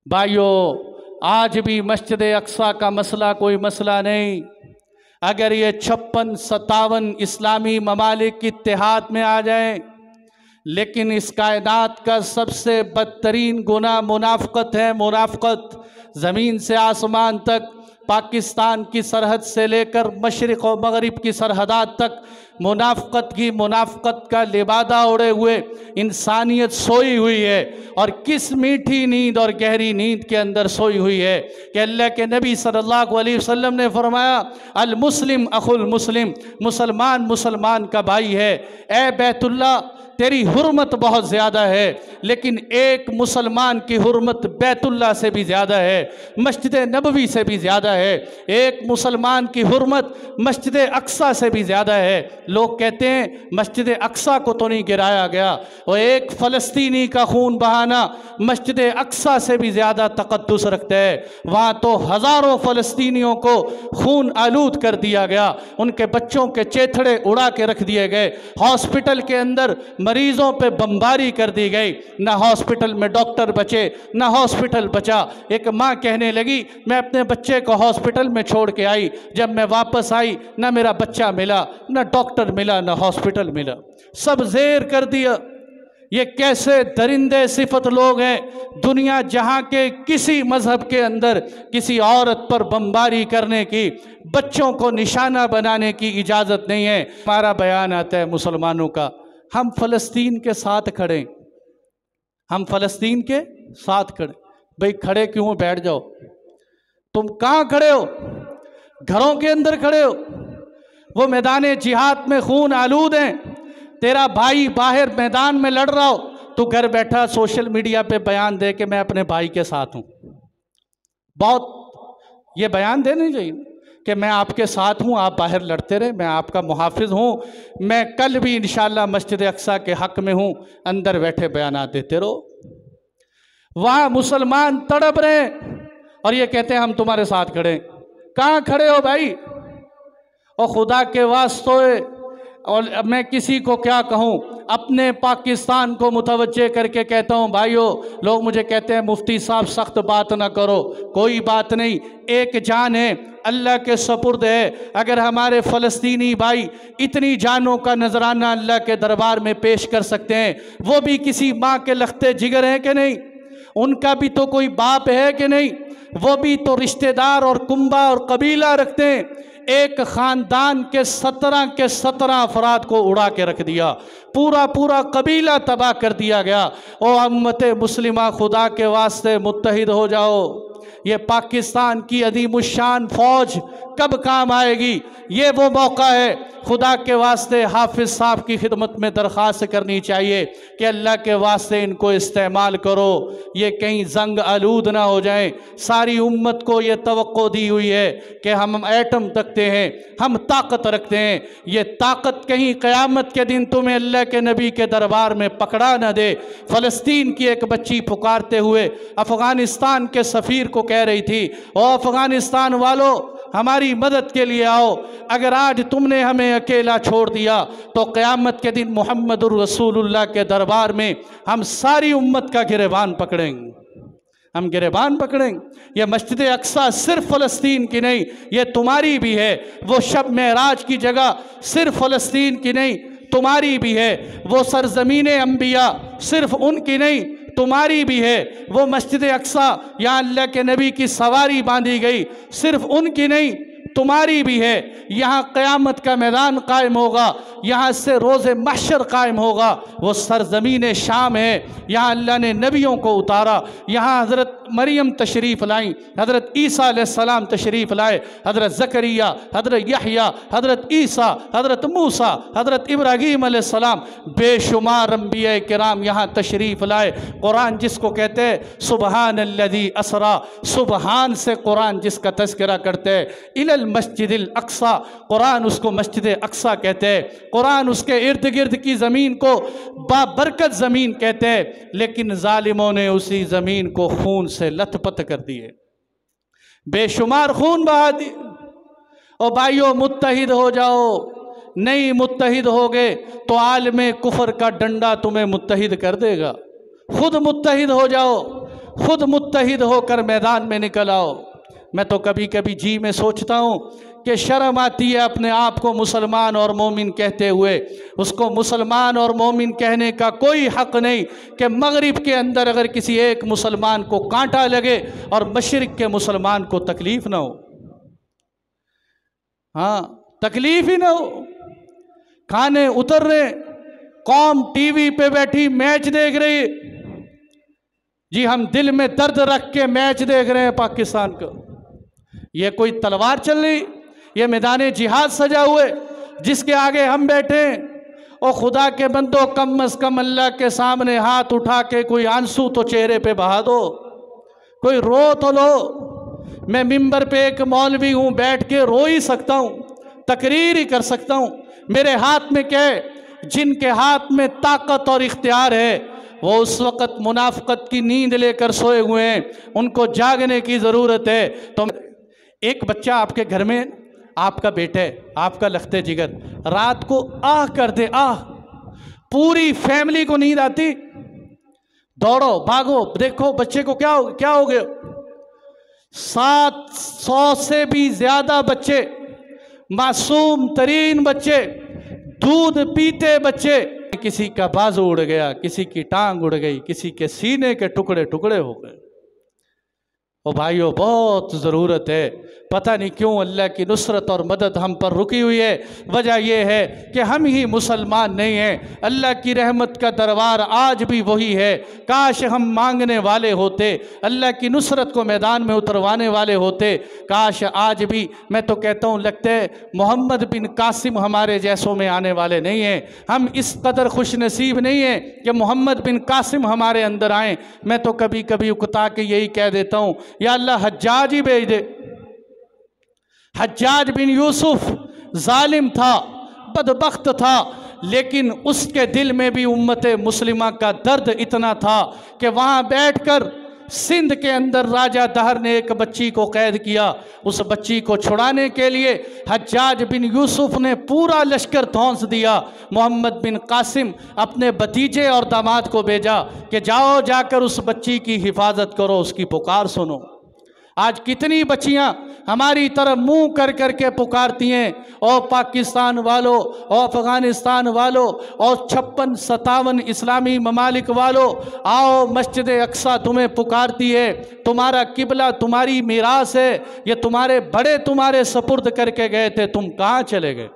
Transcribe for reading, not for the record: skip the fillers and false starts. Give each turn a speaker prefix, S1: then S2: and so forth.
S1: भाइयों, आज भी मस्जिद अक्सा का मसला कोई मसला नहीं। अगर ये 56-57 इस्लामी ममालिक की इत्तेहाद में आ जाए, लेकिन इस कायनात का सबसे बदतरीन गुनाह मुनाफ़क़त है। मुनाफ़क़त ज़मीन से आसमान तक, पाकिस्तान की सरहद से लेकर मशरिक़ और मगरिब की सरहदात तक मुनाफ़क़त का लिबादा ओढ़े हुए इंसानियत सोई हुई है। और किस मीठी नींद और गहरी नींद के अंदर सोई हुई है कि अल्लाह के नबी सल्लल्लाहु अलैहि वसल्लम ने फरमाया, अल मुस्लिम अखुल मुस्लिम, मुसलमान मुसलमान का भाई है। ए बैतुल्ला, तेरी हुर्मत बहुत ज़्यादा है, लेकिन एक मुसलमान की हुर्मत बैतुल्ला से भी ज़्यादा है, मस्जिद नबवी से भी ज़्यादा है। एक मुसलमान की हुर्मत मस्जिद अक्सा से भी ज़्यादा है। लोग कहते हैं मस्जिद अक्सा को तो नहीं गिराया गया, और एक फ़लस्तीनी का खून बहाना मस्जिद अक्सा से भी ज़्यादा तक़द्दुस रखता है। वहाँ तो हज़ारों फ़लस्तीनियों को खून आलूद कर दिया गया, उनके बच्चों के चेथड़े उड़ा के रख दिए गए, हॉस्पिटल के अंदर मरीजों पे बमबारी कर दी गई, ना हॉस्पिटल में डॉक्टर बचे ना हॉस्पिटल बचा। एक माँ कहने लगी, मैं अपने बच्चे को हॉस्पिटल में छोड़ के आई, जब मैं वापस आई ना मेरा बच्चा मिला, ना डॉक्टर मिला, ना हॉस्पिटल मिला, सब ज़ेर कर दिया। ये कैसे दरिंदे सिफत लोग हैं। दुनिया जहाँ के किसी मज़हब के अंदर किसी औरत पर बमबारी करने की, बच्चों को निशाना बनाने की इजाज़त नहीं है। हमारा बयान आता है मुसलमानों का, हम फ़लस्तीन के साथ खड़े, हम फ़लस्तीन के साथ खड़े। भाई खड़े क्यों, बैठ जाओ। तुम कहाँ खड़े हो? घरों के अंदर खड़े हो। वो मैदान जिहाद में खून आलूद हैं, तेरा भाई बाहर मैदान में लड़ रहा हो, तो घर बैठा सोशल मीडिया पे बयान दे के मैं अपने भाई के साथ हूँ। बहुत ये बयान देने चाहिए कि मैं आपके साथ हूँ, आप बाहर लड़ते रहे, मैं आपका मुहाफिज हूँ, मैं कल भी इंशाअल्लाह मस्जिद अक्सा के हक़ में हूँ, अंदर बैठे बयान देते रहो। वहाँ मुसलमान तड़प रहे और ये कहते हैं हम तुम्हारे साथ खड़े। कहाँ खड़े हो भाई? और खुदा के वास्ते, और मैं किसी को क्या कहूँ, अपने पाकिस्तान को मुतवज्जे करके कहता हूँ भाइयों, लोग मुझे कहते हैं मुफ्ती साहब सख्त बात ना करो। कोई बात नहीं, एक जान है, अल्लाह के सपुर्द है। अगर हमारे फ़लस्तीनी भाई इतनी जानों का नजराना अल्लाह के दरबार में पेश कर सकते हैं, वो भी किसी माँ के लखते जिगर हैं कि नहीं? उनका भी तो कोई बाप है कि नहीं? वो भी तो रिश्तेदार और कुंबा और कबीला रखते हैं। एक ख़ानदान के 17 अफराद को उड़ा के रख दिया, पूरा कबीला तबाह कर दिया गया। ओ उम्मत मुस्लिमा, खुदा के वास्ते मुत्तहिद हो जाओ। ये पाकिस्तान की अदीमुशान फ़ौज कब काम आएगी? ये वो मौका है। खुदा के वास्ते हाफिज़ साहब की खिदमत में दरख्वास्त करनी चाहिए कि अल्लाह के वास्ते इनको इस्तेमाल करो, ये कहीं जंग आलूद ना हो जाए। सारी उम्मत को ये तवक्को दी हुई है कि हम एटम तकते हैं, हम ताकत रखते हैं। ये ताकत कहीं क़यामत के दिन तुम्हें अल्लाह के नबी के दरबार में पकड़ा न दे। फ़लस्तीन की एक बच्ची पुकारते हुए अफ़गानिस्तान के सफ़ीर को कह रही थी, ओ अफ़गानिस्तान वालों, हमारी मदद के लिए आओ। अगर आज तुमने हमें अकेला छोड़ दिया तो क़यामत के दिन मुहम्मदुर रसूलुल्लाह के दरबार में हम सारी उम्मत का गिरेबान पकड़ेंगे, हम गिरेबान पकड़ेंगे। यह मस्जिद अक्सा सिर्फ फ़लस्तीन की नहीं, ये तुम्हारी भी है। वो शब मेराज की जगह सिर्फ फ़लस्तीन की नहीं, तुम्हारी भी है। वो सरज़मीन अंबिया सिर्फ उनकी नहीं, तुम्हारी भी है। वो मस्जिद अक्सा यहाँ अल्लाह के नबी की सवारी बांधी गई, सिर्फ उनकी नहीं, तुम्हारी भी है। यहाँ क़यामत का मैदान कायम होगा, यहाँ से रोज़े महशर कायम होगा। वो सरज़मीन शाम है, यहाँ अल्लाह ने नबियों को उतारा। यहाँ हज़रत मरियम तशरीफ़ लाई, हज़रत ईसा अलैहिस्सलाम तशरीफ़ लाए, हज़रत ज़करिया, हज़रत यहया, हज़रत ईसा, हज़रत मूसा, हज़रत इब्राहीम अलैहिस्सलाम, बेशुमार अंबिया किराम यहाँ तशरीफ़ लाए। कुरान जिसको कहते हैं सुबहानल्लज़ी असरा, सुबहान से कुरान जिसका तज़किरा करते हैं, इलल मस्जिदिल अक्सा, कुरान उसको मस्जिद अक्सा कहते हैं। कुरान उसके इर्द गिर्द की ज़मीन को बाबरकत ज़मीन कहते हैं, लेकिन ज़ालिमों ने उसी ज़मीन को खून से लथपथ कर दिए, बेशुमार खून बहा दिए। और भाइयों, मुत्तहिद हो जाओ। नहीं मुत्तहिद होगे तो आलमे कुफर का डंडा तुम्हें मुत्तहिद कर देगा। खुद मुत्तहिद हो जाओ, खुद मुत्तहिद होकर मैदान में निकल आओ। मैं तो कभी कभी जी में सोचता हूँ कि शर्म आती है अपने आप को मुसलमान और मोमिन कहते हुए। उसको मुसलमान और मोमिन कहने का कोई हक़ नहीं कि मगरिब के अंदर अगर किसी एक मुसलमान को कांटा लगे और मशरिक़ के मुसलमान को तकलीफ़ ना हो। हाँ, तकलीफ़ ही ना हो। खाने उतर रहे, कौम टीवी पे बैठी मैच देख रही है जी, हम दिल में दर्द रख के मैच देख रहे हैं पाकिस्तान का। ये कोई तलवार चल रही, ये मैदान जिहाद सजा हुए जिसके आगे हम बैठे हैं। और खुदा के बंदो, कम अज़ कम अल्लाह के सामने हाथ उठा के कोई आंसू तो चेहरे पे बहा दो, कोई रो तो लो। मैं मिंबर पे एक मौलवी हूँ, बैठ के रो ही सकता हूँ, तकरीर ही कर सकता हूँ। मेरे हाथ में क्या है? जिनके हाथ में ताकत और इख्तियार है वो उस वक़्त मुनाफ़क़त की नींद लेकर सोए हुए हैं, उनको जागने की ज़रूरत है। तो एक बच्चा आपके घर में, आपका बेटा है, आपका लखते जिगर, रात को आह कर दे, आह, पूरी फैमिली को नींद आती, दौड़ो भागो, देखो बच्चे को क्या हो गया। 700 से भी ज़्यादा बच्चे, मासूम तरीन बच्चे, दूध पीते बच्चे, किसी का बाजू उड़ गया, किसी की टांग उड़ गई, किसी के सीने के टुकड़े टुकड़े हो गए। ओ भाइयों, बहुत ज़रूरत है। पता नहीं क्यों अल्लाह की नुसरत और मदद हम पर रुकी हुई है। वजह यह है कि हम ही मुसलमान नहीं हैं। अल्लाह की रहमत का दरबार आज भी वही है। काश हम मांगने वाले होते, अल्लाह की नुसरत को मैदान में उतरवाने वाले होते। काश आज भी, मैं तो कहता हूँ, लगता है मोहम्मद बिन कासिम हमारे जैसों में आने वाले नहीं हैं। हम इस कदर खुश नसीब नहीं हैं कि मोहम्मद बिन कासिम हमारे अंदर आएँ। मैं तो कभी कभी उकता के यही कह देता हूँ, या अल्लाह हज्जाज ही भेज दे। हज्जाज बिन यूसुफ जालिम था, बदबख्त था, लेकिन उसके दिल में भी उम्मत मुस्लिमा का दर्द इतना था कि वहाँ बैठकर सिंध के अंदर राजा दहर ने एक बच्ची को कैद किया। उस बच्ची को छुड़ाने के लिए हज्जाज बिन यूसुफ ने पूरा लश्कर धौंस दिया। मोहम्मद बिन कासिम अपने भतीजे और दामाद को भेजा कि जाओ, जाकर उस बच्ची की हिफाजत करो, उसकी पुकार सुनो। आज कितनी बच्चियां हमारी तरफ मुंह कर कर के पुकारती हैं, और पाकिस्तान वालों और अफ़गानिस्तान वालों और 56-57 इस्लामी ममालिक वालों, आओ मस्जिद अक्सा तुम्हें पुकारती है, तुम्हारा किबला तुम्हारी मीरास है, ये तुम्हारे बड़े तुम्हारे सपुर्द करके गए थे, तुम कहाँ चले गए।